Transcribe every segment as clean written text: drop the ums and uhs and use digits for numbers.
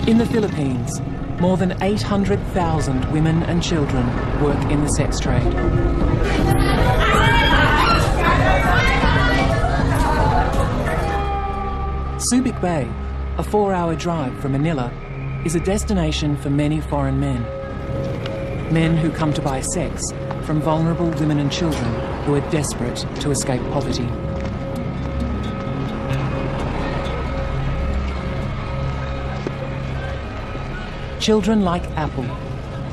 In the Philippines, more than 800,000 women and children work in the sex trade. Subic Bay, a 4-hour drive from Manila, is a destination for many foreign men. Men who come to buy sex from vulnerable women and children who are desperate to escape poverty. Children like Apple,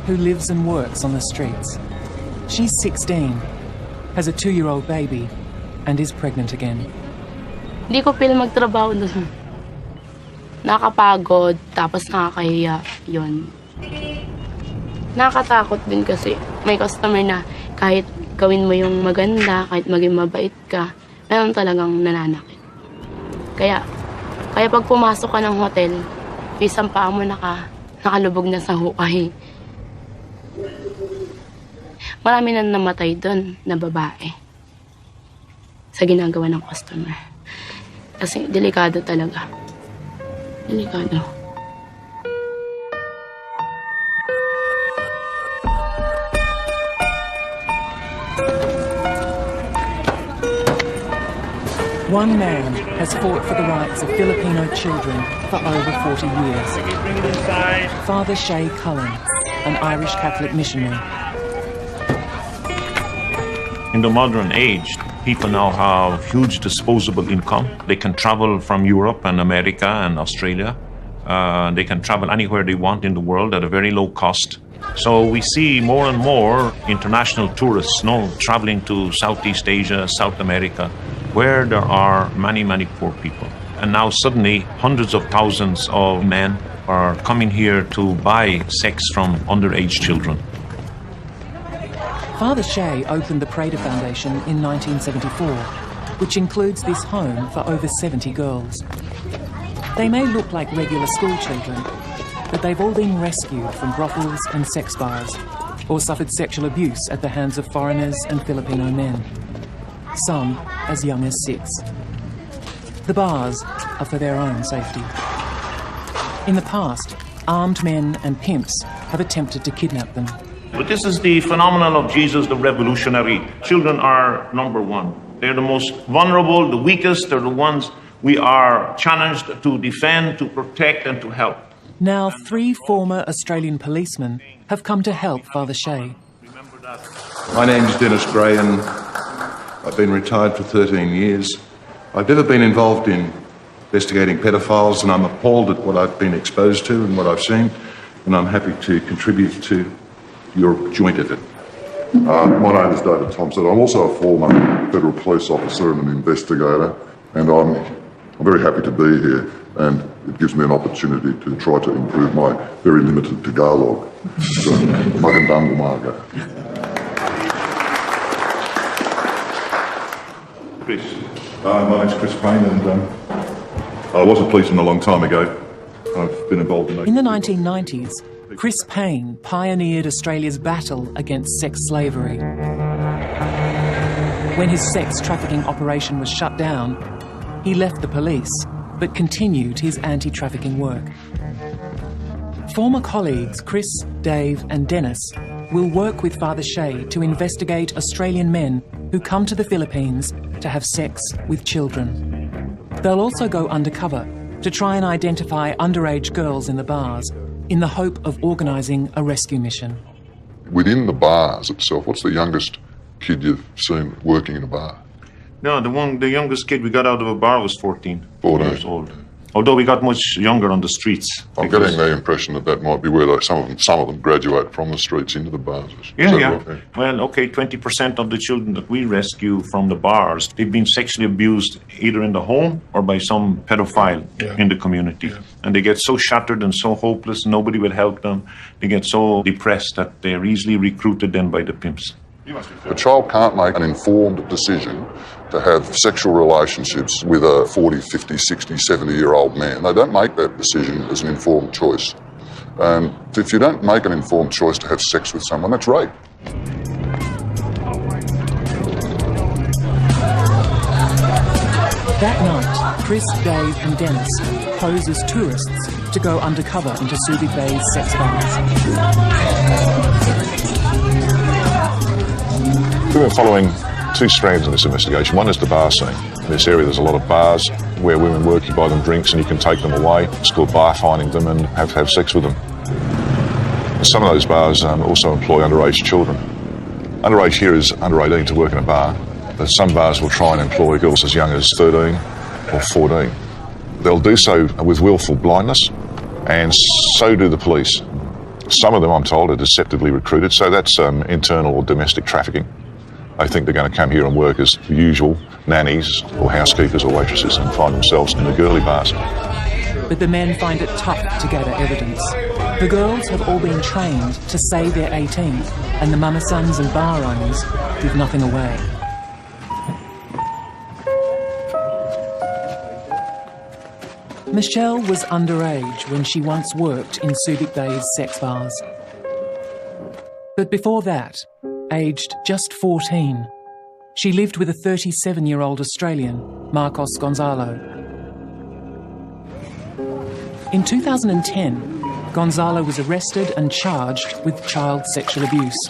who lives and works on the streets. She's 16, has a 2-year-old baby, and is pregnant again. Hindi ko feel magtrabaho doon. Nakapagod, tapos nakakahiya yun. Nakakatakot din kasi may customer na kahit gawin mo yung maganda, kahit maging mabait ka, meron talagang nananakit. Kaya pag pumasok ka ng hotel, isang paa mo nakalubog na sa hukay. Marami na namatay doon na babae sa ginagawa ng customer. Kasi delikado talaga. Delikado. One man has fought for the rights of Filipino children for over 40 years. Father Shay Cullen, an Irish Catholic missionary. In the modern age, people now have huge disposable income. They can travel from Europe and America and Australia. They can travel anywhere they want in the world at a very low cost. So we see more and more international tourists traveling to Southeast Asia, South America, where there are many, many poor people. And now suddenly hundreds of thousands of men are coming here to buy sex from underage children. Father Shay opened the Prader Foundation in 1974, which includes this home for over 70 girls. They may look like regular school children, but they've all been rescued from brothels and sex bars, or suffered sexual abuse at the hands of foreigners and Filipino men, some as young as 6. The bars are for their own safety. In the past, armed men and pimps have attempted to kidnap them. But this is the phenomenon of Jesus, the revolutionary. Children are number one. They're the most vulnerable, the weakest. They're the ones we are challenged to defend, to protect, and to help. Now, 3 former Australian policemen have come to help Father Shay. My name's Dennis Gray, and I've been retired for 13 years. I've never been involved in investigating pedophiles, and I'm appalled at what I've been exposed to and what I've seen, and I'm happy to contribute to your joint effort. My name is David Thompson. I'm also a former federal police officer and an investigator, and I'm very happy to be here, and it gives me an opportunity to try to improve my very limited Tagalog. So, magandang umaga. Chris. My name's Chris Payne, and I was a policeman a long time ago. I've been involved In the 1990s, Chris Payne pioneered Australia's battle against sex slavery. When his sex trafficking operation was shut down, he left the police, but continued his anti-trafficking work. Former colleagues Chris, Dave and Dennis will work with Father Shay to investigate Australian men who come to the Philippines to have sex with children. They'll also go undercover to try and identify underage girls in the bars in the hope of organising a rescue mission. Within the bars itself, what's the youngest kid you've seen working in a bar? No, the youngest kid we got out of a bar was 14 years old. Although we got much younger on the streets. I'm getting the impression that might be where some of them graduate from the streets into the bars. Yeah. Well, okay, 20% of the children that we rescue from the bars, they've been sexually abused either in the home or by some pedophile in the community. Yeah. And they get so shattered and so hopeless, nobody will help them. They get so depressed that they're easily recruited then by the pimps. A child can't make an informed decision to have sexual relationships with a 40, 50, 60, 70-year-old man. They don't make that decision as an informed choice. And if you don't make an informed choice to have sex with someone, that's rape. That night, Chris, Dave and Dennis pose as tourists to go undercover into Subic Bay's sex bars. We've been following two strands in this investigation. One is the bar scene. In this area there's a lot of bars where women work, you buy them drinks and you can take them away. It's called bar finding them and have sex with them. Some of those bars also employ underage children. Underage here is under 18 to work in a bar, but some bars will try and employ girls as young as 13 or 14. They'll do so with willful blindness, and so do the police. Some of them, I'm told, are deceptively recruited, so that's internal or domestic trafficking. They think they're going to come here and work as the usual nannies or housekeepers or waitresses and find themselves in the girly bars. But the men find it tough to gather evidence. The girls have all been trained to say they're 18, and the mama-sons and bar owners give nothing away. Michelle was underage when she once worked in Subic Bay's sex bars. But before that, aged just 14, she lived with a 37-year-old Australian, Marcos Gonzalo. In 2010, Gonzalo was arrested and charged with child sexual abuse.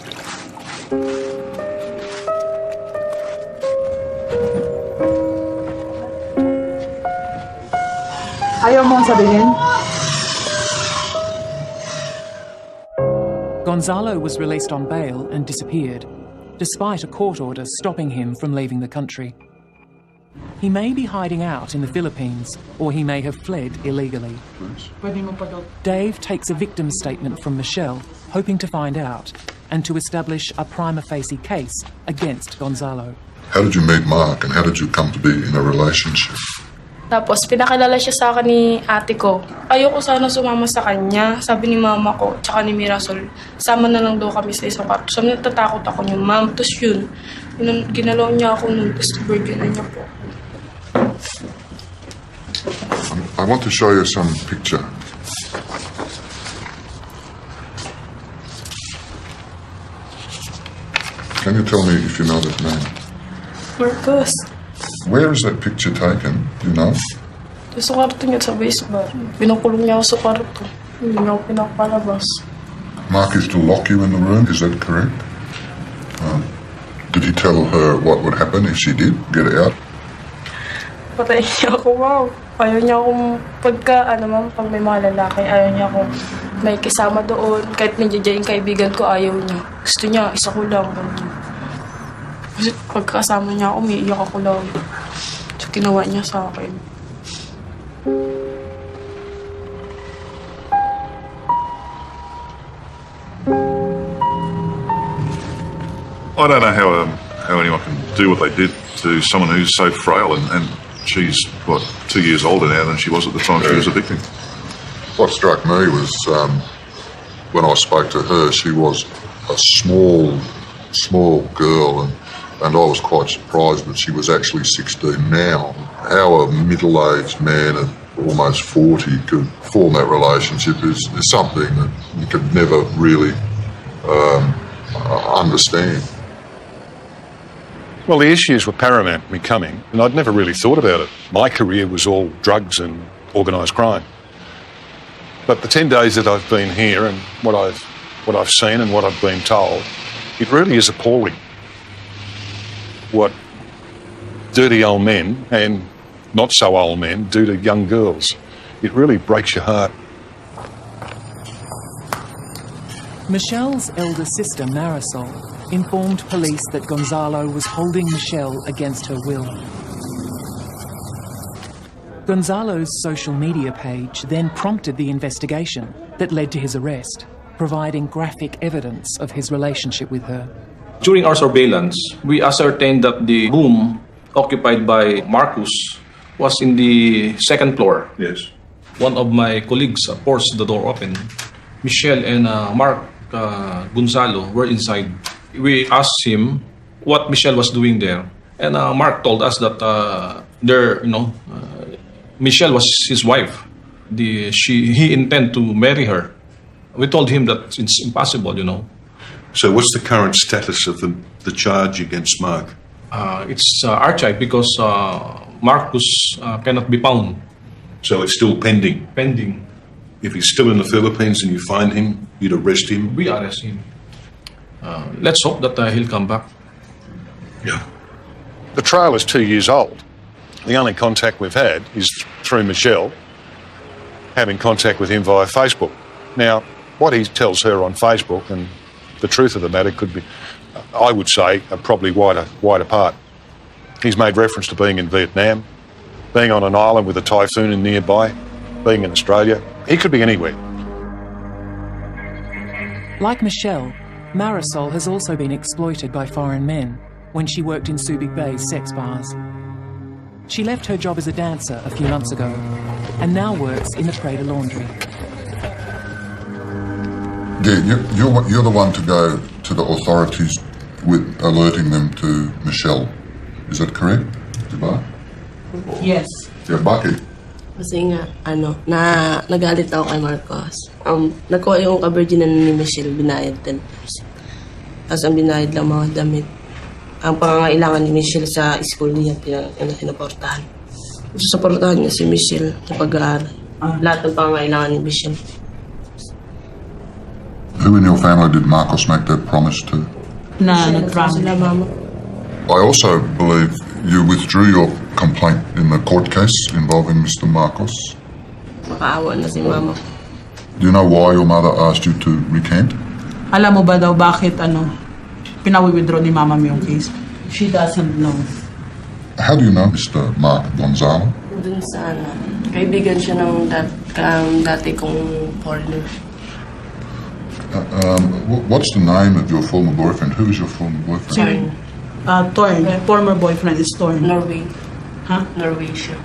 Ayaw mo sabihin? Gonzalo was released on bail and disappeared, despite a court order stopping him from leaving the country. He may be hiding out in the Philippines, or he may have fled illegally. Dave takes a victim statement from Michelle, hoping to find out, and to establish a prima facie case against Gonzalo. How did you meet Mark and how did you come to be in a relationship? Tapos, pinakilala siya sa akin ni ate ko. Ayoko sana sumama sa kanya. Sabi ni mama ko, tsaka ni Mirasol, sama na lang daw kami sa isang kwarto. So, natatakot ako niya, ma'am. Tapos yun, ginalaw niya ako nun. Tapos, virgin na niya po. I want to show you some picture. Can you tell me if you know that name? Marcos. Where is that picture taken? Do you know? Sa kwarto niya sa baseball. Pinakulong niya ako sa kwarto. Hindi niya ako pinapalabas. Mark used to lock you in the room, is that correct? Did he tell her what would happen if she did get out? Patayin niya ako, wow. Ayaw niya akong pag may mga lalaki, ayaw niya akong may kasama doon. Kahit may dyan yung kaibigan ko, ayaw niya. Gusto niya, isa ko lang. Kasi pagkasama niya ako, may iyak ako lang. So, ginawa niya sa akin. I don't know how anyone can do what they did to someone who's so frail and she's, 2 years older now than she was at the time she was a victim. What struck me was when I spoke to her, she was a small girl and I was quite surprised that she was actually 16 now. How a middle-aged man of almost 40 could form that relationship is something that you could never really understand. Well, the issues were paramount to me coming, and I'd never really thought about it. My career was all drugs and organised crime. But the 10 days that I've been here and what I've seen and what I've been told, it really is appalling what dirty old men and not so old men do to young girls. It really breaks your heart. Michelle's elder sister, Marisol, informed police that Gonzalo was holding Michelle against her will. Gonzalo's social media page then prompted the investigation that led to his arrest, providing graphic evidence of his relationship with her. During our surveillance, we ascertained that the room occupied by Marcus was in the second floor. Yes. One of my colleagues forced the door open. Michelle and Mark Gonzalo were inside. We asked him what Michelle was doing there, and Mark told us that Michelle was his wife. He intended to marry her. We told him that it's impossible, So what's the current status of the charge against Mark? It's archived because Marcus cannot be found. So it's still pending. Pending. If he's still in the Philippines and you find him, you'd arrest him? We arrest him. Let's hope that he'll come back. Yeah. The trail is 2 years old. The only contact we've had is through Michelle, having contact with him via Facebook. Now, what he tells her on Facebook and the truth of the matter could be, I would say, are probably wide apart. He's made reference to being in Vietnam, being on an island with a typhoon in nearby, being in Australia. He could be anywhere. Like Michelle, Marisol has also been exploited by foreign men when she worked in Subic Bay's sex bars. She left her job as a dancer a few months ago and now works in the Prader laundry. Yeah, you're the one to go to the authorities with alerting them to Michelle. Is that correct, diba? Yes. Yeah, bakit? Kasi nga, nagalit ako kay Marcos. Nakuha yung ka-virginan ni Michelle, binayad 10%. Tapos ang binayad lang mga damit. Ang pangangailangan ni Michelle sa school niya, pinaportahan. Susuportahan niya si Michelle sa pag-aaral. Lahat ng pangangailangan ni Michelle. Who in your family did Marcos make that promise to? Sila mama. I also believe you withdrew your complaint in the court case involving Mr. Marcos. Makaawa na si mama. Do you know why your mother asked you to recant? Alam mo ba daw bakit pinawi-withdraw ni mama mo yung case? She doesn't know. How do you know Mr. Mark Gonzalo? Dun sa kaibigan siya ng dati kong foreigner. What's the name of your former boyfriend? Who is your former boyfriend? Torn. Former boyfriend is Torn. Norway. Huh? Norway siya.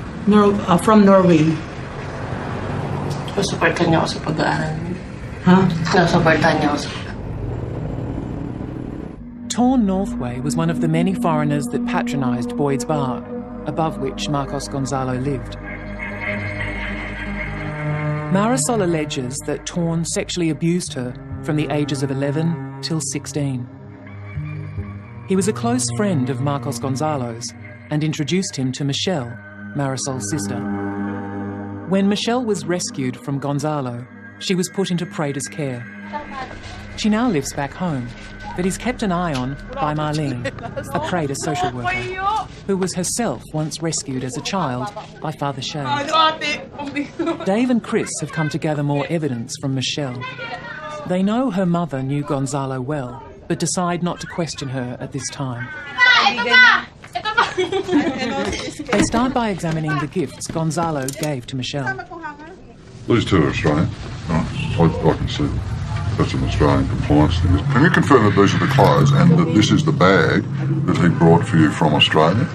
From Norway. Supportan niya ako sa pag-aaral. Huh? Supportan niya ako sa Torn Northway was one of the many foreigners that patronised Boyd's Bar, above which Marcos Gonzalo lived. Marisol alleges that Torn sexually abused her from the ages of 11 till 16. He was a close friend of Marcos Gonzalo's and introduced him to Michelle, Marisol's sister. When Michelle was rescued from Gonzalo, she was put into Prader's care. She now lives back home, but is kept an eye on by Marlene, a Prader social worker, who was herself once rescued as a child by Father Shay. Dave and Chris have come to gather more evidence from Michelle. They know her mother knew Gonzalo well, but decide not to question her at this time. They start by examining the gifts Gonzalo gave to Michelle. These two are Australian. I can see that's an Australian compliance thing. Can you confirm that these are the clothes and that this is the bag that he brought for you from Australia?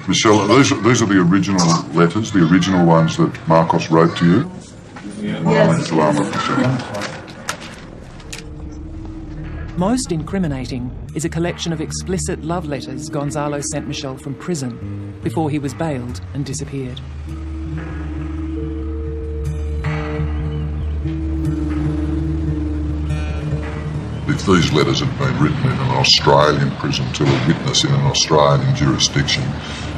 Michelle, these are the original letters, the original ones that Marcos wrote to you? Yes. Most incriminating is a collection of explicit love letters Gonzalo sent Michelle from prison before he was bailed and disappeared. If these letters had been written in an Australian prison to a witness in an Australian jurisdiction,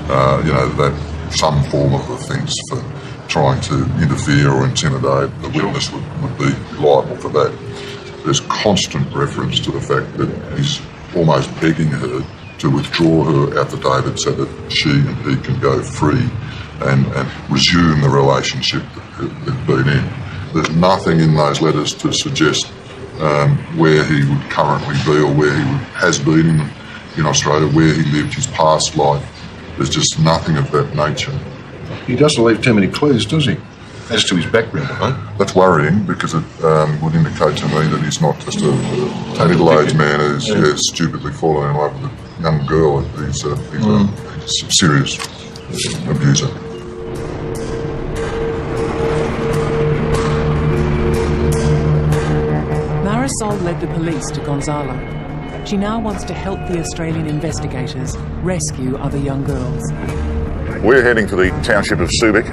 that some form of offence for trying to interfere or intimidate the witness would be liable for that. There's constant reference to the fact that he's almost begging her to withdraw her affidavit so that she and he can go free and resume the relationship that they've been in. There's nothing in those letters to suggest where he would currently be or where he has been in Australia, where he lived his past life. There's just nothing of that nature. He doesn't leave too many clues, does he? As to his background, right? That's worrying because it would indicate to me that he's not just a middle-aged man who's stupidly fallen in love with a young girl. He's a serious abuser. Marisol led the police to Gonzalo. She now wants to help the Australian investigators rescue other young girls. We're heading to the township of Subic,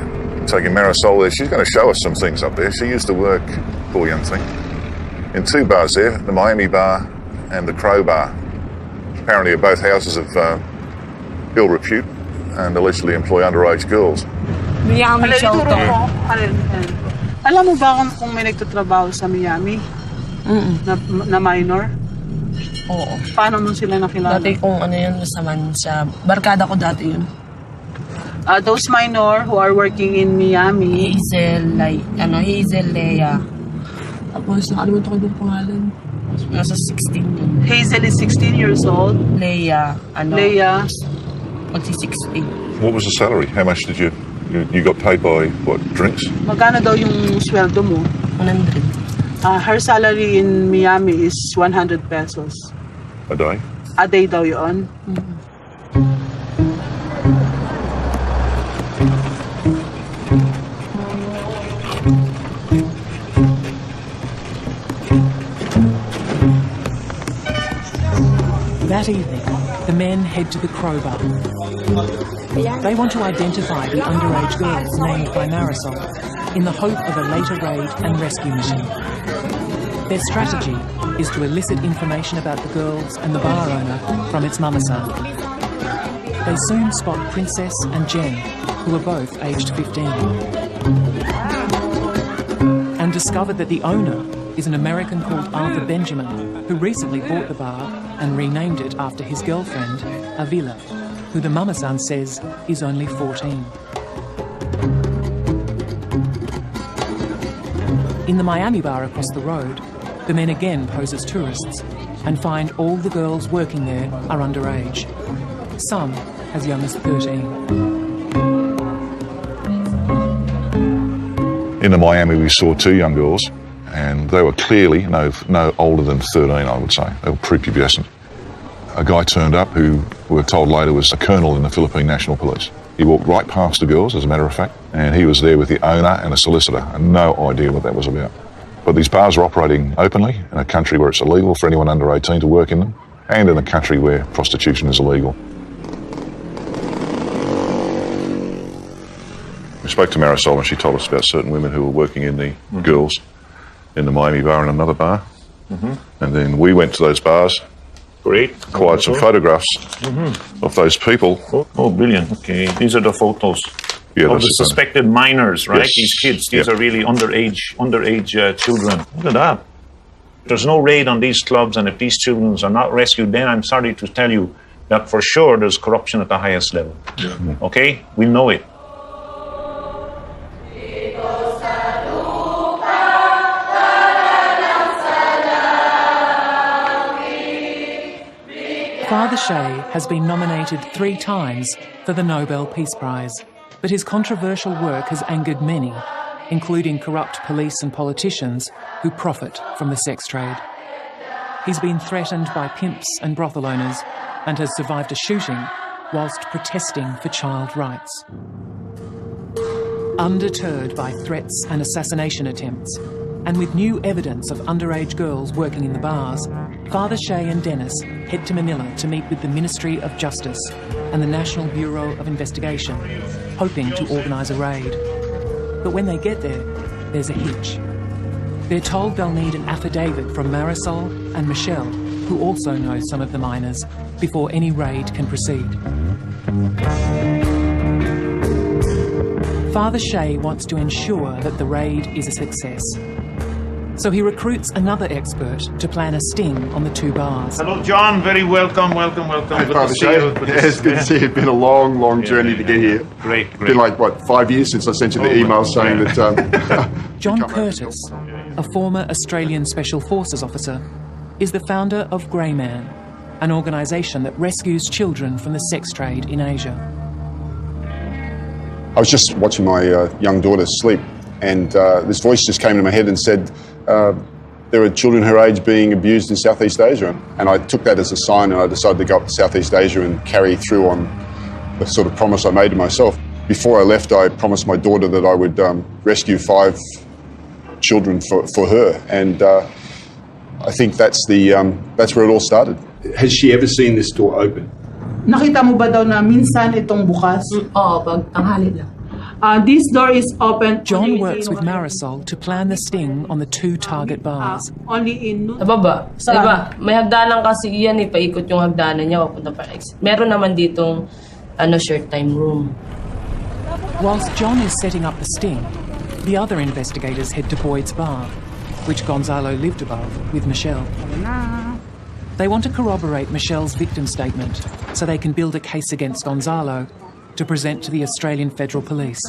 taking Marisol there. She's going to show us some things up there. She used to work, poor young thing, in two bars there, the Miami Bar and the Crow Bar. Apparently both houses of ill repute and allegedly employ underage girls. Miami shelter. Alam mo ba kung may nagtatrabaho sa Miami? Na minor? Oo. Paano mo sila nakilala? Dati kung ano yun, sa barkada ko dati yun. Those minor who are working in Miami. Hazel, Lea. Tapos nakalimutan ko yung pangalan. Nasa 16 yun. Hazel is 16 years old. Lea. Lea. Magsi-16. What was the salary? How much did you got paid by, what, drinks? Magkano daw yung sweldo mo? 100. Her salary in Miami is 100 pesos. A day? A day daw yun. That evening, the men head to the Crowbar. They want to identify the underage girls named by Marisol in the hope of a later raid and rescue mission. Their strategy is to elicit information about the girls and the bar owner from its mama-son. They soon spot Princess and Jen, who are both aged 15, and discover that the owner is an American called Arthur Benjamin, who recently bought the bar and renamed it after his girlfriend, Avila, who the mama-son says is only 14. In the Miami bar across the road, the men again pose as tourists and find all the girls working there are underage, some as young as 13. In the Miami, we saw two young girls, and they were clearly no older than 13, I would say. They were prepubescent. A guy turned up who we were told later was a colonel in the Philippine National Police. He walked right past the girls, as a matter of fact, and he was there with the owner and a solicitor, and no idea what that was about. But these bars are operating openly in a country where it's illegal for anyone under 18 to work in them, and in a country where prostitution is illegal. We spoke to Marisol and she told us about certain women who were working in the girls in the Miami bar and another bar. And then we went to those bars, acquired some photographs of those people. Oh, brilliant. Okay, these are the photos of the suspected minors, right? Yes. These kids, these are really underage children. Look at that. There's no raid on these clubs, and if these children are not rescued, then I'm sorry to tell you that for sure there's corruption at the highest level. Okay? We know it. Father Shea has been nominated 3 times for the Nobel Peace Prize, but his controversial work has angered many, including corrupt police and politicians who profit from the sex trade. He's been threatened by pimps and brothel owners and has survived a shooting whilst protesting for child rights. Undeterred by threats and assassination attempts, and with new evidence of underage girls working in the bars, Father Shea and Dennis head to Manila to meet with the Ministry of Justice and the National Bureau of Investigation, hoping to organise a raid. But when they get there, there's a hitch. They're told they'll need an affidavit from Marisol and Michelle, who also know some of the minors, before any raid can proceed. Father Shea wants to ensure that the raid is a success. So he recruits another expert to plan a sting on the 2 bars. Hello, John. Very welcome. Hey, Good Father to see Shea. you. It's good to see you. It's been a long journey to get here. Great. It's been like, 5 years since I sent you the email saying that... John Curtis, a former Australian Special Forces officer, is the founder of Grey Man, an organisation that rescues children from the sex trade in Asia. I was just watching my young daughter sleep, and this voice just came to my head and said, there are children her age being abused in Southeast Asia. And I took that as a sign, and I decided to go up to Southeast Asia and carry through on the sort of promise I made to myself. Before I left, I promised my daughter that I would rescue 5 children for her. And I think that's where it all started. Has she ever seen this door open? Nakita mo ba daw na minsan itong bukas? Oo, pag tanghali lang. This door is open. John works with Marisol to plan the sting on the 2 target bars. Only in Sa baba. Diba? May hagdanan kasi iyan eh. Paikot yung hagdanan niya. Papunta pa exit. Meron naman ditong short time room. Whilst John is setting up the sting, the other investigators head to Boyd's bar, which Gonzalo lived above with Michelle. They want to corroborate Michelle's victim statement so they can build a case against Gonzalo to present to the Australian Federal Police.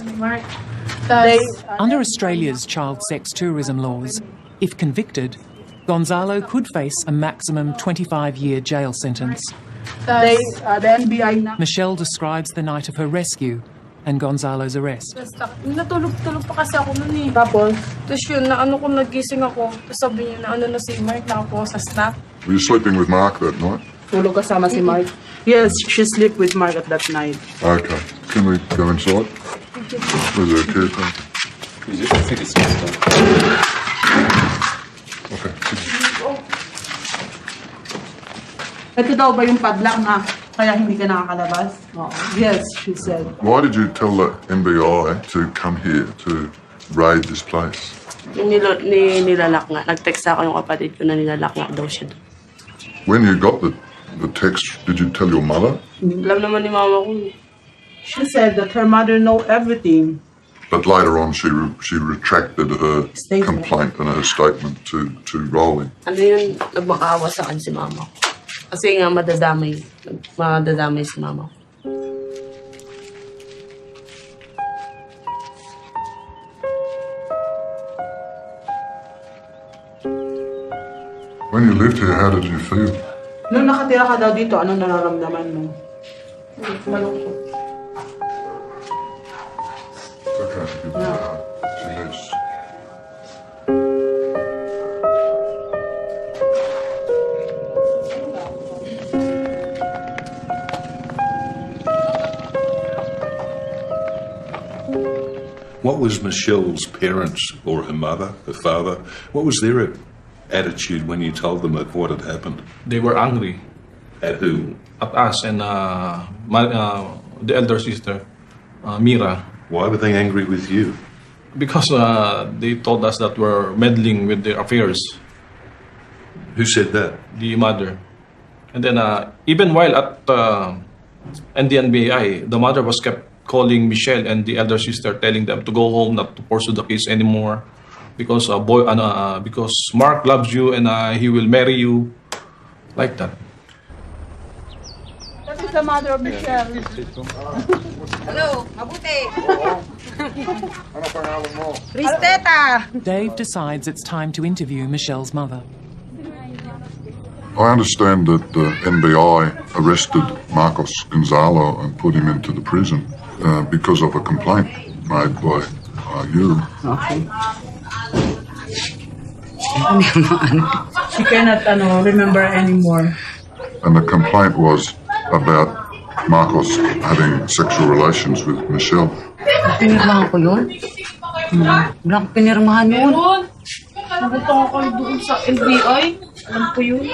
Under Australia's child sex tourism laws, if convicted, Gonzalo could face a maximum 25-year jail sentence. the NBI Michelle describes the night of her rescue and Gonzalo's arrest. Natulog-tulog pa kasi ako nun eh. Tapos yun, nagising ako. Tapos sabi niya na si Mark na ako sa snap. Were you sleeping with Mark that night? tulog kasama si Mark. Yes, she slept with Mark at that night. Okay. Can we go inside? Where's the caretaker? Okay. Ito daw ba yung padlock na kaya hindi ka nakakalabas? Yes, she said. Why did you tell the NBI to come here to raid this place? Nilalak nga. Nag-text ako yung kapatid ko na nilalak nga daw siya doon. When you got the text, did you tell your mother? Alam naman ni mama ko. She said that her mother know everything. But later on, she retracted her Statement. complaint and her statement to Rowling. Ano yun, nagmakaawa sa akin si mama ko. Kasi nga madadamay si mama ko. When you lived here, how did you feel? Nung nakatira ka daw dito, anong nararamdaman mo? Malungkot. It's okay to give her a hug. She needs. What was Michelle's parents or her mother, her father? What was their attitude when you told them of what had happened? They were angry At who? at us and the elder sister, Mira, Why were they angry with you? because they told us that we're meddling with their affairs, Who said that? the mother. And then even while at NDNBI, the mother was kept calling Michelle and the elder sister, telling them to go home, not to pursue the case anymore, because because Mark loves you and he will marry you, like that. That is the mother of Michelle. Hello, mabuti. Kristeta. Dave decides it's time to interview Michelle's mother. I understand that the NBI arrested Marcos Gonzalo and put him into the prison because of a complaint made by you. Okay. She cannot remember anymore. And the complaint was about Marcos having sexual relations with Michelle. Pinirmahan ko yun? Wala akong pinirmahan yun. Nabutang ako doon sa NBI. Alam ko yun.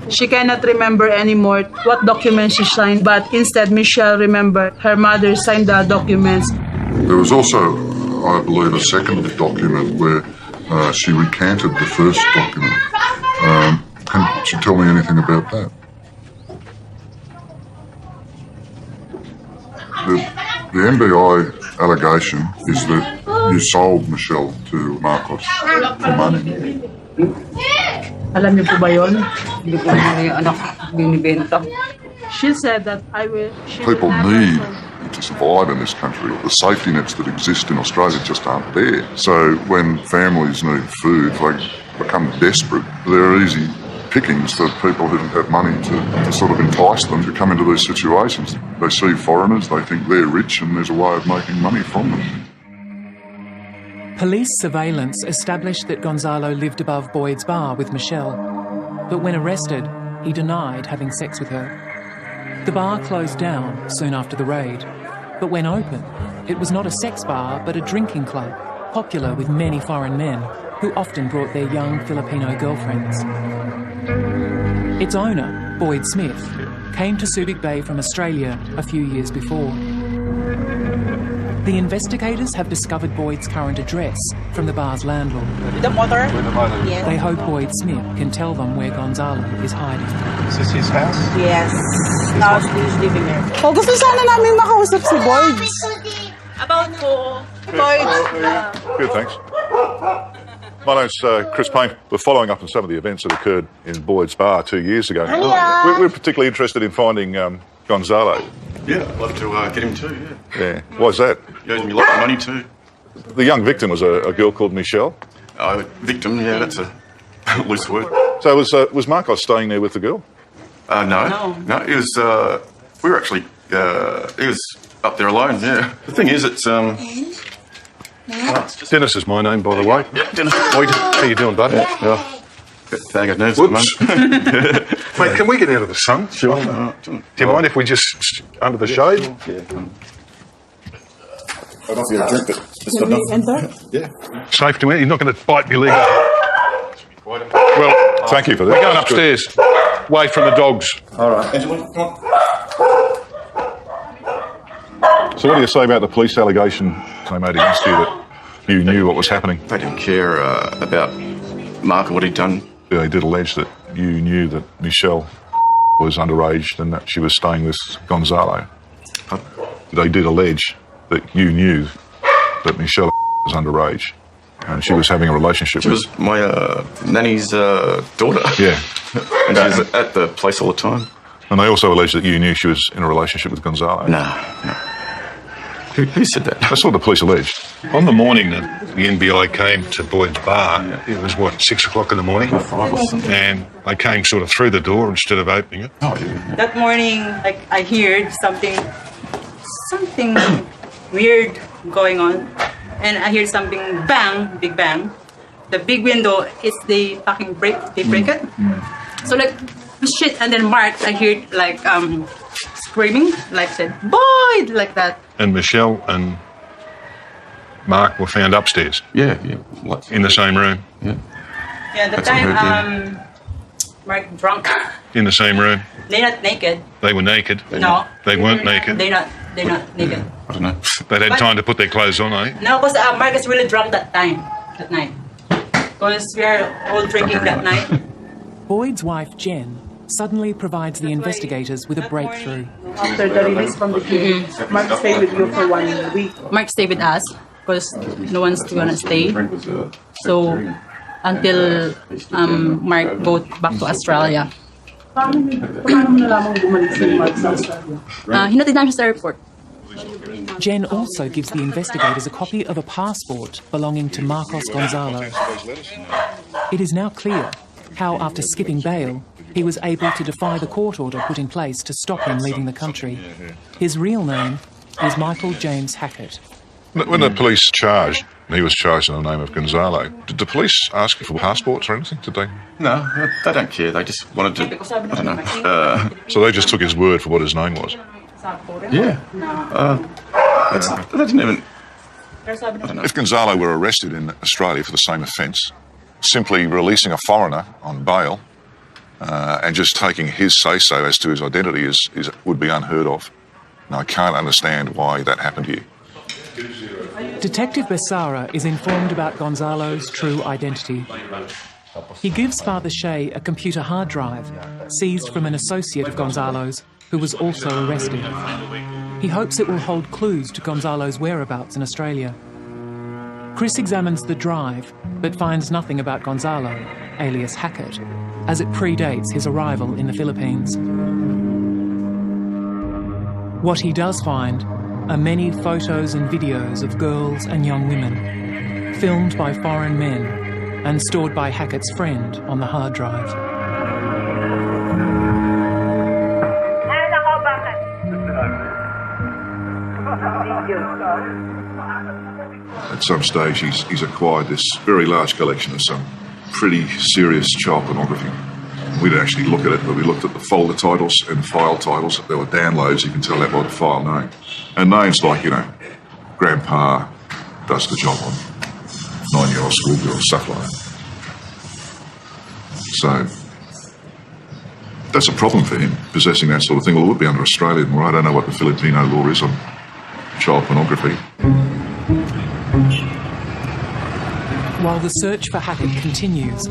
She cannot remember anymore what documents she signed, but instead Michelle remembered her mother signed the documents. There was also, I believe, a second document where she recanted the first document. Can you tell me anything about that? The NBI allegation is that you sold Michelle to Marcos for money. Alam niyo po ba yun? Hindi ko na yung anak binibenta. She said that I will... People need to survive in this country. The safety nets that exist in Australia just aren't there. So when families need food, they become desperate. They're easy pickings for people who don't have money to sort of entice them to come into these situations. They see foreigners, they think they're rich, and there's a way of making money from them. Police surveillance established that Gonzalo lived above Boyd's bar with Michelle, but when arrested, he denied having sex with her. The bar closed down soon after the raid, but when open, it was not a sex bar but a drinking club, popular with many foreign men who often brought their young Filipino girlfriends. Its owner, Boyd Smith, came to Subic Bay from Australia a few years before. The investigators have discovered Boyd's current address from the bar's landlord. The motor? Yes. They hope Boyd Smith can tell them where Gonzalo is hiding. Is this his house? Yes. Now he's living there. Oh, gusto sana namin makausap si Boyd. About po. Boyd. Good, thanks. My name's Chris Payne. We're following up on some of the events that occurred in Boyd's Bar 2 years ago. We're particularly interested in finding Gonzalo. Yeah, I'd love to get him too, yeah. Yeah. Why's that? He owes me a lot of money too. The young victim was a girl called Michelle. Victim, yeah, that's a loose word. So was Marcos staying there with the girl? No, he was, we were actually, he was up there alone, yeah. The thing is, it's, Dennis is my name, by the way. Yeah, Dennis. How you doing, bud? Yeah. Bag of nerves, Whoops. mate. Mate, can we get out of the sun? Sure. Do you mind if we just under the shade? Yeah. I'd offer you a drink, but it's got nothing. Enter? Yeah. Safe to enter? You're not going to bite me leg off. Well, thank you for that. We're going upstairs. Away from the dogs. All right. Angela, come on. So what do you say about the police allegation they made against you that you knew what was happening? They didn't care about Mark and what he'd done. They did allege that you knew that Michelle was underage and that she was staying with Gonzalo. They did allege that you knew that Michelle was underage and she was having a relationship She was my nanny's daughter. Yeah. And she was at the place all the time. And they also allege that you knew she was in a relationship with Gonzalo. No. Who said that? That's what the police alleged. On the morning that the NBI came to Boyd's Bar, it was, 6 o'clock in the morning? 5 or something. And they came sort of through the door instead of opening it. Oh, yeah. That morning, like, I heard something weird going on. And I heard something bang, big bang. The big window, they fucking break it. So like, shit, and then Mark, I heard like screaming, like said, Boyd, like that. And Michelle and Mark were found upstairs. Yeah. In the same room. Yeah. Yeah, at the That's what I heard, time, Mark drunk. In the same room. They're not naked. They were naked. No. They weren't naked. They're not naked. I don't know. They'd had time to put their clothes on, eh? No, because Mark is really drunk that night. Because we are all drinking that night. Boyd's wife, Jen, suddenly provides the investigators with a breakthrough. After the release from the cage, Mark stayed with you for 1 week. Mark stayed with us because no one's gonna stay. So until Mark go back to Australia. Paano nalamang bumalik si Mark sa Australia? Hinatid namin siya sa airport. Jen also gives the investigators a copy of a passport belonging to Marcos Gonzalo. It is now clear how, after skipping bail, he was able to defy the court order put in place to stop him leaving the country. His real name is Michael James Hackett. When the police charged, he was charged in the name of Gonzalo. Did the police ask you for passports or anything, did they? No, they don't care. They just wanted to, I don't know. So they just took his word for what his name was? Yeah. They didn't even... If Gonzalo were arrested in Australia for the same offence, simply releasing a foreigner on bail and just taking his say-so as to his identity would be unheard of. And I can't understand why that happened here. Detective Bessara is informed about Gonzalo's true identity. He gives Father Shea a computer hard drive seized from an associate of Gonzalo's who was also arrested. He hopes it will hold clues to Gonzalo's whereabouts in Australia. Chris examines the drive but finds nothing about Gonzalo, alias Hackett, as it predates his arrival in the Philippines. What he does find are many photos and videos of girls and young women, filmed by foreign men and stored by Hackett's friend on the hard drive. At some stage, he's acquired this very large collection of some pretty serious child pornography. We didn't actually look at it, but we looked at the folder titles and the file titles. There were downloads, you can tell that by the file name. And names like, Grandpa does the job on 9-year-old schoolgirl, stuff like that. So, that's a problem for him, possessing that sort of thing. Well, it would be under Australian law. I don't know what the Filipino law is on child pornography. While the search for Hackett continues,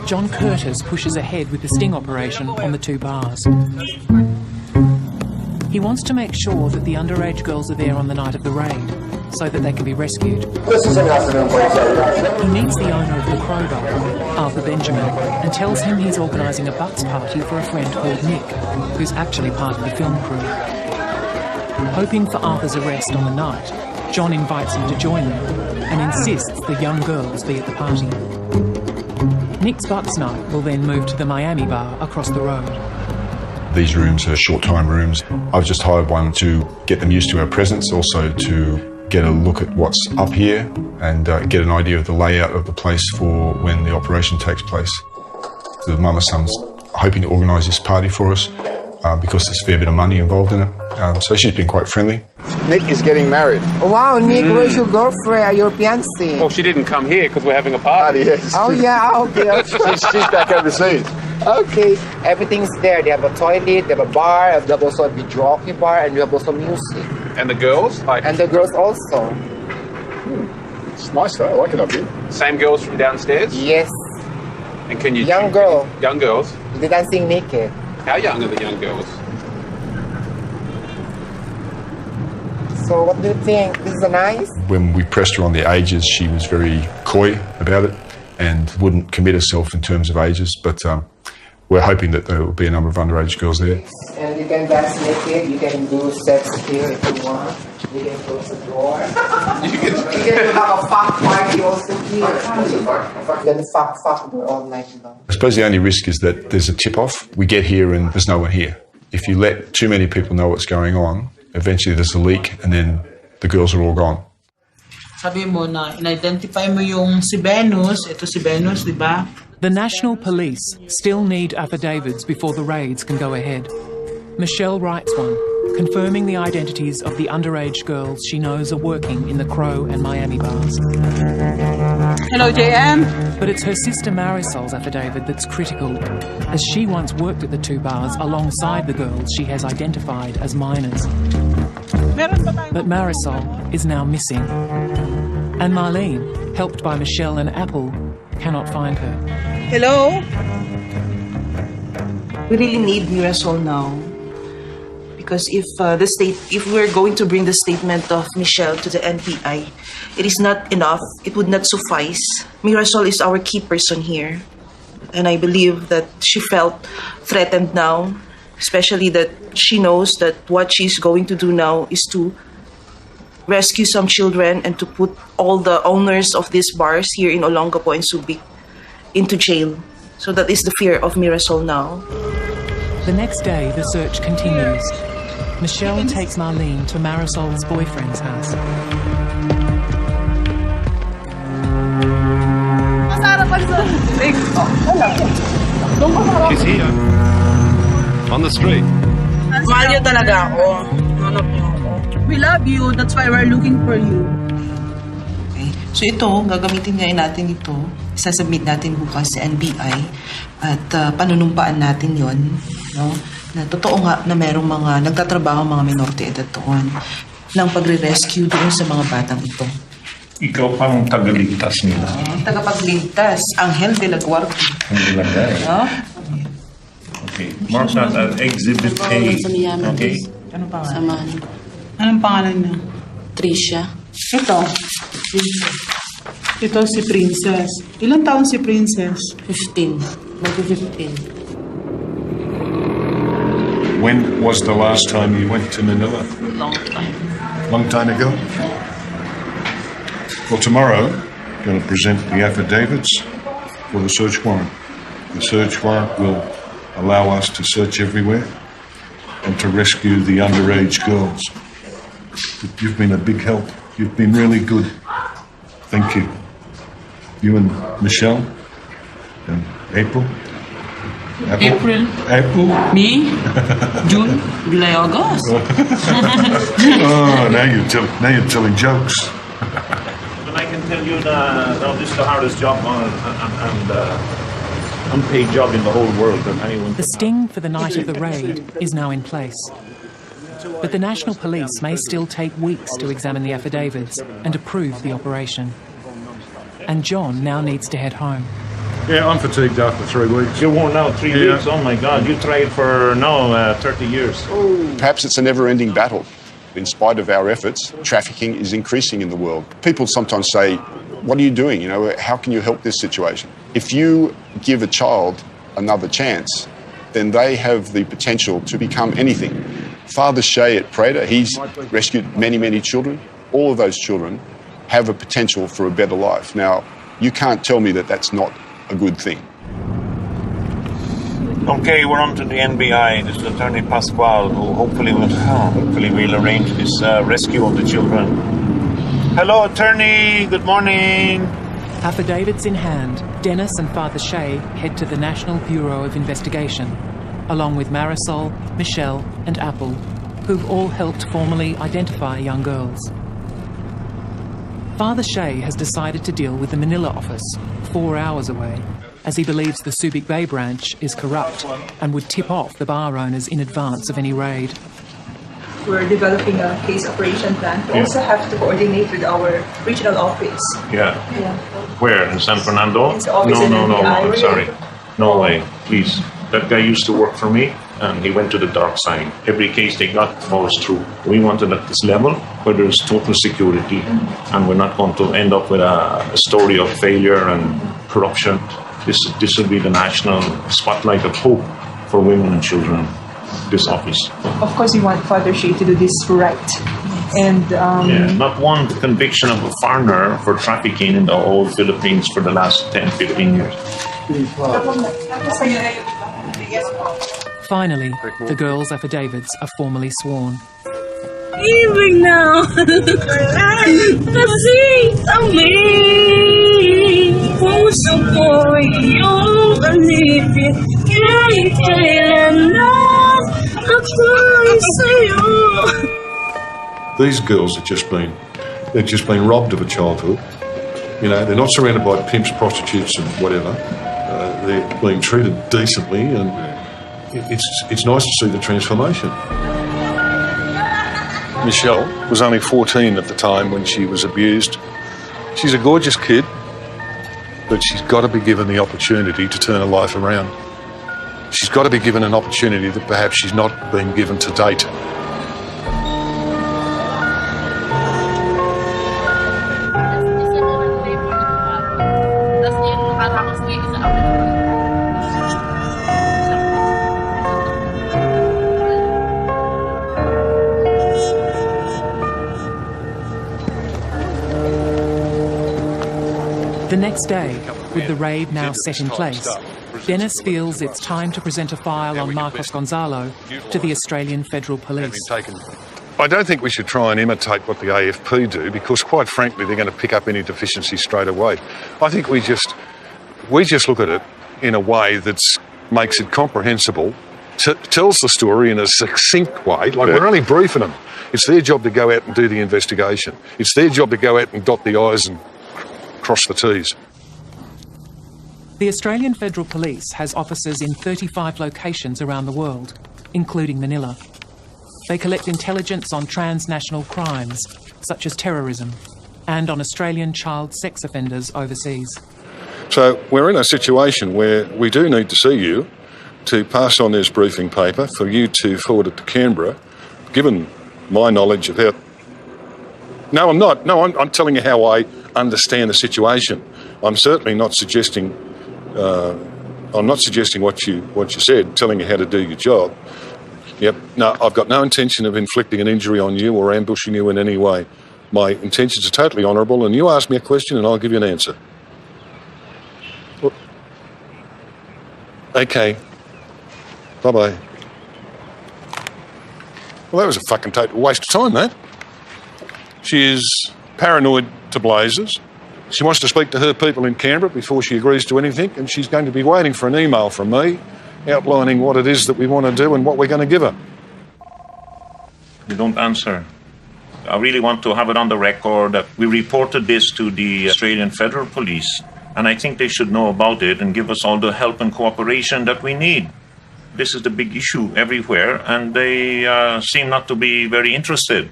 John Curtis pushes ahead with the sting operation on the 2 bars. He wants to make sure that the underage girls are there on the night of the raid, so that they can be rescued. He meets the owner of the Crow Bar, Arthur Benjamin, and tells him he's organising a bucks party for a friend called Nick, who's actually part of the film crew. Hoping for Arthur's arrest on the night, John invites him to join them and insists the young girls be at the party. Nick's bucks night will then move to the Miami Bar across the road. These rooms are short-time rooms. I've just hired one to get them used to our presence, also to get a look at what's up here and get an idea of the layout of the place for when the operation takes place. The mama son's hoping to organise this party for us because there's a fair bit of money involved in it. So she's been quite friendly. Nick is getting married. Wow, Nick, where's your girlfriend, your fiancée? Well, she didn't come here because we're having a party. Yes. Oh, yeah, okay. She's back overseas. Okay, everything's there. They have a toilet, they have a bar, they have also a karaoke bar, and we have also music. And the girls? And the girls also. It's nice though, I like it up here. Same girls from downstairs? Yes. And can you... Young girl. Young girls? They're dancing naked. How young are the young girls? So what do you think? This is nice? When we pressed her on the ages, she was very coy about it and wouldn't commit herself in terms of ages, but we're hoping that there will be a number of underage girls there. And you can dance naked, you can do sex here if you want. You can close the door. You can have a fuck party also here. Then fuck all night long. I suppose the only risk is that there's a tip-off. We get here and there's no one here. If you let too many people know what's going on, eventually there's a leak and then the girls are all gone. Sabi mo na, in-identify mo yung si Venus. Ito si Venus, di ba? The National Police still need affidavits before the raids can go ahead. Michelle writes one, confirming the identities of the underage girls she knows are working in the Crow and Miami bars. Hello, JM. But it's her sister Marisol's affidavit that's critical, as she once worked at the 2 bars alongside the girls she has identified as minors. But Marisol is now missing. And Marlene, helped by Michelle and Apple, cannot find her. Hello? We really need Mirasol now. Because if we're going to bring the statement of Michelle to the NPI, it is not enough. It would not suffice. Mirasol is our key person here. And I believe that she felt threatened now, especially that she knows that what she's going to do now is to rescue some children and to put all the owners of these bars here in Olongapo and Subic into jail. So that is the fear of Mirasol now. The next day, the search continues. Michelle takes Marlene to Marisol's boyfriend's house. She's here. On the street. Mahal niyo talaga ako. Hanap niyo ako. We love you. That's why we're looking for you. Okay. So ito, gagamitin ngayon natin ito. Isasubmit natin bukas sa NBI at panunumpaan natin yon, no? Na totoo nga na merong mga nagtatrabaho mga minority edad doon ng pagre-rescue doon sa mga batang ito. Ikaw pang tagaligtas nila. Tagapagligtas, Angel de la Guardia. Angel de la Guardia. No? Okay, mark that as Exhibit A. Okay. Anong pangalan? Samahan. Anong pangalan niya? Tricia. Ito. Ito si Princess. Ilang taon si Princess? 15. Mag-15. When was the last time you went to Manila? Long time. Long time ago? Well, tomorrow, I'm going to present the affidavits for the search warrant. The search warrant will allow us to search everywhere and to rescue the underage girls. But you've been a big help. You've been really good. Thank you. You and Michelle and April. April. Me? June? July, August? Oh, now you're telling jokes. But I can tell you that this is the hardest job and unpaid job in the whole world that anyone. The sting for the night of the raid is now in place. But the National Police may still take weeks to examine the affidavits and approve the operation. And John now needs to head home. Yeah, I'm fatigued after 3 weeks. You're worn out 3 weeks? Oh my God, you tried for now 30 years. Perhaps it's a never-ending battle. In spite of our efforts, trafficking is increasing in the world. People sometimes say, what are you doing? You know, how can you help this situation? If you give a child another chance, then they have the potential to become anything. Father Shea at Prater, he's rescued many, many children. All of those children have a potential for a better life. Now, you can't tell me that that's not a good thing. Okay, we're on to the NBI. This is Attorney Pascual, who hopefully will arrange this rescue of the children. Hello, Attorney. Good morning. Affidavits in hand, Dennis and Father Shea head to the National Bureau of Investigation, along with Marisol, Michelle and Apple, who've all helped formally identify young girls. Father Shea has decided to deal with the Manila office, 4 hours away, as he believes the Subic Bay branch is corrupt and would tip off the bar owners in advance of any raid. We're developing a case operation plan. We also have to coordinate with our regional office. Yeah. Where? In San Fernando? It's office No, in I'm sorry. No way, please. That guy used to work for me, and he went to the dark side. Every case they got falls through. We wanted at this level where there's total security, and we're not going to end up with a story of failure and corruption. This will be the national spotlight of hope for women and children, this office. Of course, we want Father Shea to do this right. And not one conviction of a foreigner for trafficking in the whole Philippines for the last 10, 15 years. Finally, the girls' affidavits are formally sworn. Even now, kasi kami puso ko iyong alipin kahit kailan na ako'y sa'yo. These girls have just been robbed of a childhood. You know, they're not surrounded by pimps, prostitutes and whatever. They're being treated decently, and it's nice to see the transformation. Michelle was only 14 at the time when she was abused. She's a gorgeous kid, but she's got to be given the opportunity to turn her life around. She's got to be given an opportunity that perhaps she's not been given to date. The next day, with the raid now set in place, Dennis feels it's time to present a file on Marcos Gonzalo to the Australian Federal Police. I don't think we should try and imitate what the AFP do, because quite frankly they're going to pick up any deficiency straight away. I think we just look at it in a way that makes it comprehensible, tells the story in a succinct way, like we're only briefing them. It's their job to go out and do the investigation. It's their job to go out and dot the I's and cross the T's. The Australian Federal Police has offices in 35 locations around the world, including Manila. They collect intelligence on transnational crimes, such as terrorism, and on Australian child sex offenders overseas. So we're in a situation where we do need to see you to pass on this briefing paper, for you to forward it to Canberra, given my knowledge of how... No, I'm not. No, I'm telling you how I understand the situation. I'm certainly not suggesting... I'm not suggesting what you said, telling you how to do your job. Yep. No, I've got no intention of inflicting an injury on you or ambushing you in any way. My intentions are totally honourable, and you ask me a question and I'll give you an answer. Okay. Bye-bye. Well, that was a fucking total waste of time, that. She is paranoid to blazes. She wants to speak to her people in Canberra before she agrees to anything, and she's going to be waiting for an email from me outlining what it is that we want to do and what we're going to give her. You don't answer. I really want to have it on the record that we reported this to the Australian Federal Police, and I think they should know about it and give us all the help and cooperation that we need. This is the big issue everywhere, and they seem not to be very interested.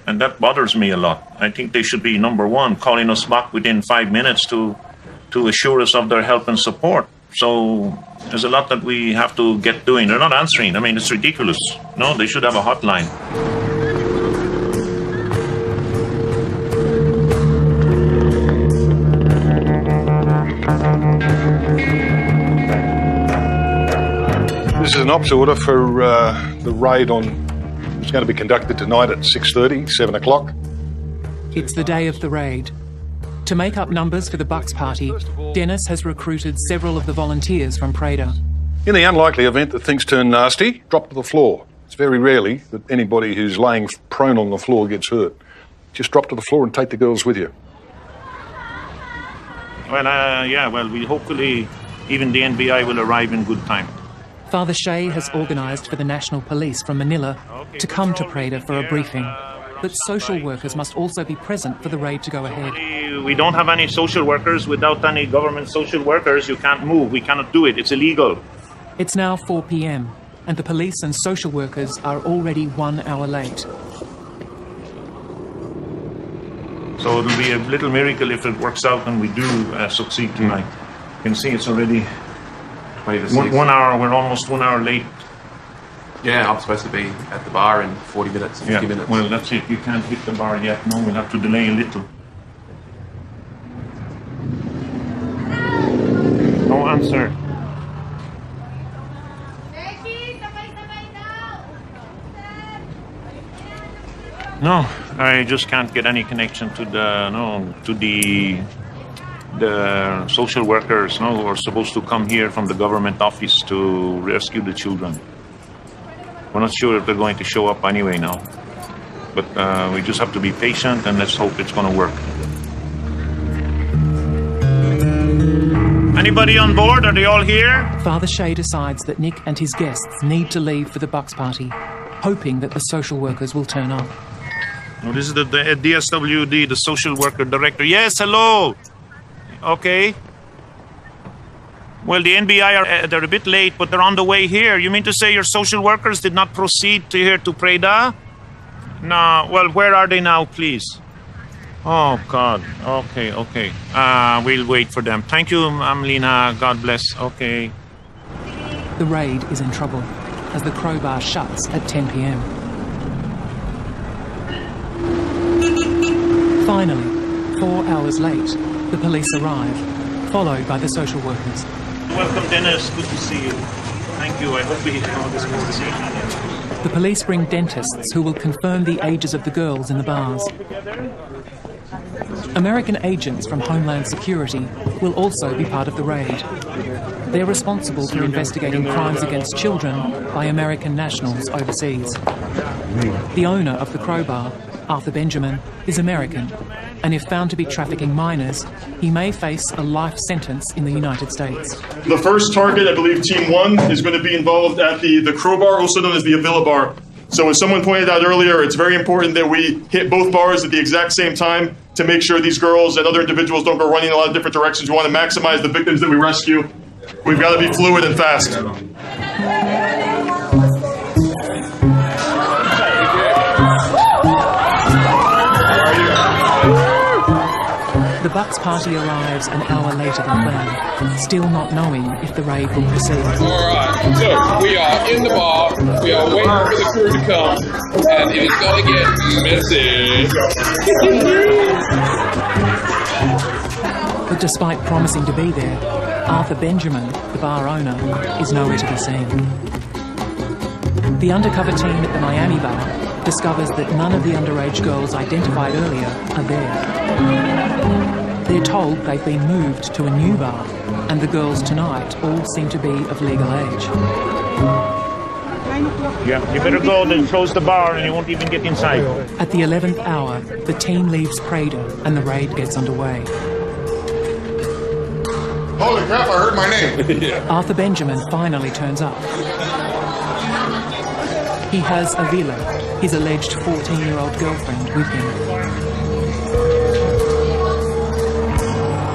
And that bothers me a lot. I think they should be, number one, calling us back within 5 minutes to assure us of their help and support. So there's a lot that we have to get doing. They're not answering. I mean, it's ridiculous. No, they should have a hotline. This is an ops order for the raid on. It's going to be conducted tonight at 6:30, 7 o'clock. It's the day of the raid. To make up numbers for the Bucks party, Dennis has recruited several of the volunteers from Prada. In the unlikely event that things turn nasty, drop to the floor. It's very rarely that anybody who's laying prone on the floor gets hurt. Just drop to the floor and take the girls with you. Well, we hopefully even the NBI will arrive in good time. Father Shea has organised for the National Police from Manila to come to Prada for a briefing. But social workers must also be present for the raid to go ahead. We don't have any social workers. Without any government social workers, you can't move. We cannot do it. It's illegal. It's now 4 p.m. and the police and social workers are already 1 hour late. So it'll be a little miracle if it works out and we do succeed tonight. You can see it's already 1 hour. We're almost 1 hour late. Yeah, I'm supposed to be at the bar in 40 minutes, 50 minutes. Well, that's it. You can't hit the bar yet. No, we'll have to delay a little. No answer. No, I just can't get any connection to the social workers who are supposed to come here from the government office to rescue the children. We're not sure if they're going to show up anyway now. But we just have to be patient and let's hope it's going to work. Anybody on board? Are they all here? Father Shea decides that Nick and his guests need to leave for the Bucks party, hoping that the social workers will turn up. Oh, this is the DSWD, the social worker director. Yes, hello. Okay. Well, the NBI they're a bit late, but they're on the way here. You mean to say your social workers did not proceed here to Prada? No. Well, where are they now, please? Oh, God. Okay. We'll wait for them. Thank you, Lina. God bless. Okay. The raid is in trouble as the crowbar shuts at 10 p.m. Finally, 4 hours late, the police arrive, followed by the social workers. Welcome, Dennis. Good to see you. Thank you. I hope we have this conversation. The police bring dentists who will confirm the ages of the girls in the bars. American agents from Homeland Security will also be part of the raid. They're responsible for investigating crimes against children by American nationals overseas. The owner of the Crowbar, Arthur Benjamin, is American, and if found to be trafficking minors, he may face a life sentence in the United States. The first target, I believe Team 1, is going to be involved at the Crowbar, also known as the Avila Bar. So as someone pointed out earlier, it's very important that we hit both bars at the exact same time to make sure these girls and other individuals don't go running in a lot of different directions. We want to maximize the victims that we rescue. We've got to be fluid and fast. The Bucks party arrives an hour later than planned, still not knowing if the raid will proceed. All right, so we are in the bar, we are waiting for the crew to come, and it is going to get messy. But despite promising to be there, Arthur Benjamin, the bar owner, is nowhere to be seen. The undercover team at the Miami bar discovers that none of the underage girls identified earlier are there. They're told they've been moved to a new bar, and the girls tonight all seem to be of legal age. Yeah, you better go, then close the bar and you won't even get inside. At the 11th hour, the team leaves Prada and the raid gets underway. Holy crap, I heard my name. Arthur Benjamin finally turns up. He has Avila, his alleged 14-year-old girlfriend, with him.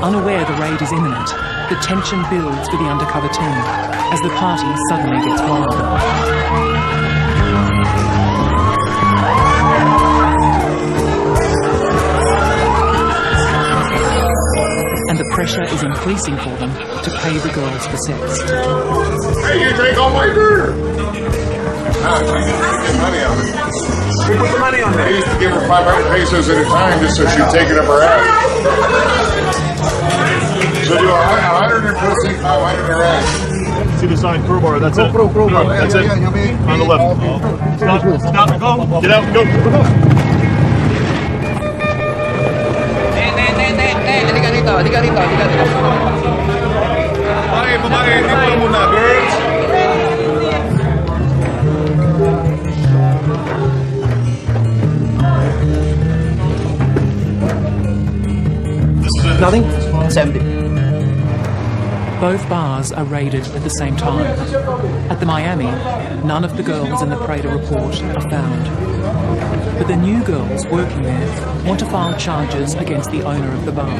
Unaware the raid is imminent, the tension builds for the undercover team as the party suddenly gets wilder. And the pressure is increasing for them to pay the girls for sex. Hey, you take all my beer! Money on it. Who put the money on there? I used to give her 500 pesos at a time just so she'd take it up her ass. So do 100 in pussy, 500 in her ass. See the sign, crowbar, that's it. Crowbar. That's it. On the left. Stop, go. Get out, go. Halika rito. Babae, dito muna, girls. Nothing? 70. Both bars are raided at the same time. At the Miami, none of the girls in the Prater report are found. But the new girls working there want to file charges against the owner of the bar.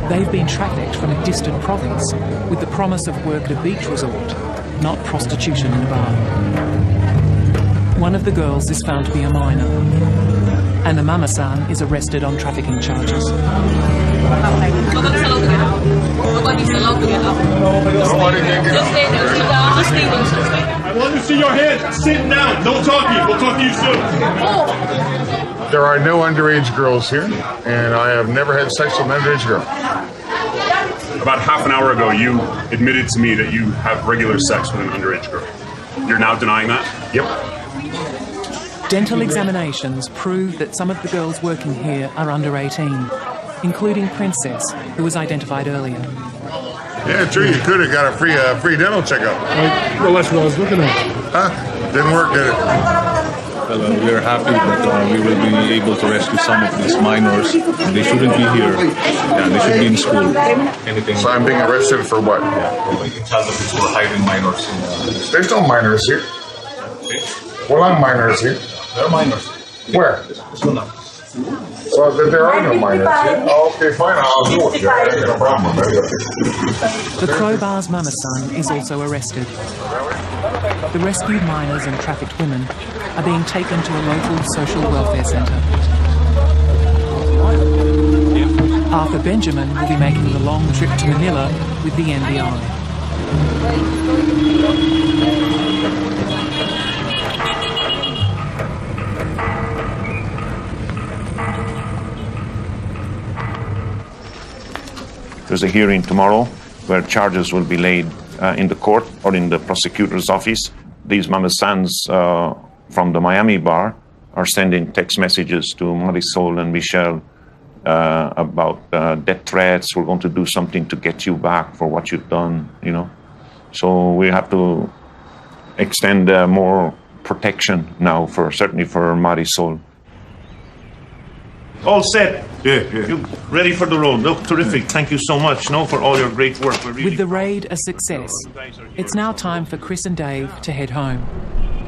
They've been trafficked from a distant province with the promise of work at a beach resort, not prostitution in a bar. One of the girls is found to be a minor, and the mama-san is arrested on trafficking charges. I want to see your hands sitting down. No talking. We'll talk to you soon. There are no underage girls here, and I have never had sex with an underage girl. About half an hour ago, you admitted to me that you have regular sex with an underage girl. You're now denying that? Yep. Dental examinations prove that some of the girls working here are under 18, including Princess, who was identified earlier. Yeah, true. You could have got a free dental checkup. Well, that's what I was looking at. Huh? Didn't work, did it? Well, we're happy that we will be able to rescue some of these minors. They shouldn't be here. Yeah, they should be in school. Anything. So I'm being arrested for what? Child abuse or hiding minors. There's no minors here. Well, I'm minors here. There are minors. Where? So there are no minors here. Oh, okay, fine. I'll do it. Yeah, no problem. The Crowbar's mama-son is also arrested. The rescued minors and trafficked women are being taken to a local social welfare centre. Arthur Benjamin will be making the long trip to Manila with the NBI. There's a hearing tomorrow where charges will be laid in the court or in the prosecutor's office. These mama-sans from the Miami bar are sending text messages to Marisol and Michelle about death threats. We're going to do something to get you back for what you've done, you know. So we have to extend more protection now, certainly for Marisol. All set. Yeah. You ready for the road? Look, terrific. Thank you so much, for all your great work. With the raid a success, it's now time for Chris and Dave to head home.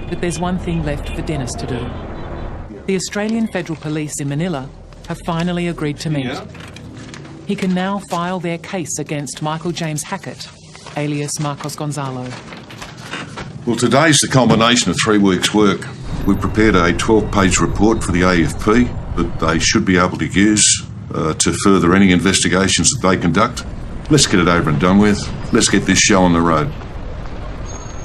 But there's one thing left for Dennis to do. The Australian Federal Police in Manila have finally agreed to meet. He can now file their case against Michael James Hackett, alias Marcos Gonzalo. Well, today's the culmination of 3 weeks' work. We prepared a 12-page report for the AFP that they should be able to use to further any investigations that they conduct. Let's get it over and done with. Let's get this show on the road.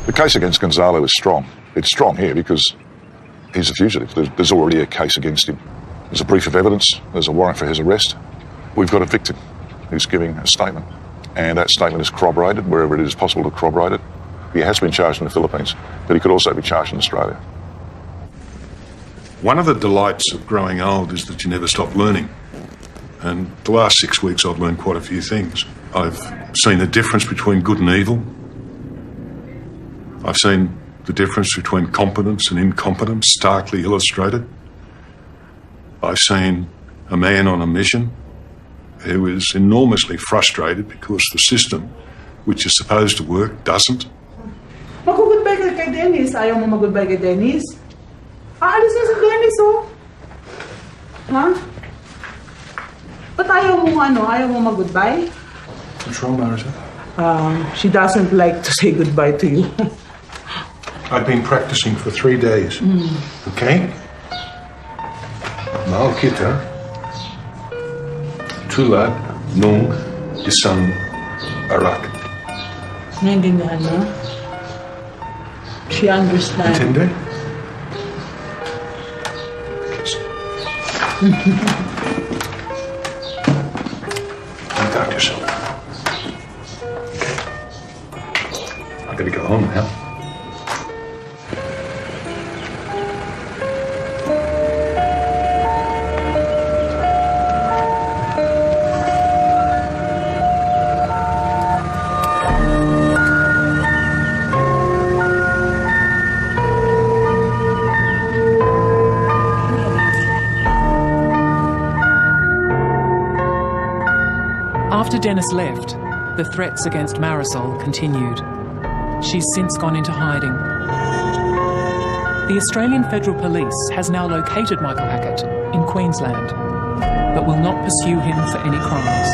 The case against Gonzalo is strong. It's strong here because he's a fugitive. There's already a case against him. There's a brief of evidence. There's a warrant for his arrest. We've got a victim who's giving a statement, and that statement is corroborated wherever it is possible to corroborate it. He has been charged in the Philippines, but he could also be charged in Australia. One of the delights of growing old is that you never stop learning. And the last 6 weeks I've learned quite a few things. I've seen the difference between good and evil. I've seen the difference between competence and incompetence starkly illustrated. I've seen a man on a mission who is enormously frustrated because the system, which is supposed to work, doesn't. Mag-goodbye ka kay Dennis. Ayaw mo mag-goodbye kay Dennis? Aalis na si Dennis, oh. Ha? Ba't ayaw mo mag-goodbye? What's wrong, Marisa? she doesn't like to say goodbye to you. I've been practicing for 3 days. Okay? Mahal kita tulad nung isang arak. Naintindihan mo? She understands. Intindi? Look after yourself. Okay. I gotta go home now. After Dennis left, the threats against Marisol continued. She's since gone into hiding. The Australian Federal Police has now located Michael Hackett in Queensland, but will not pursue him for any crimes.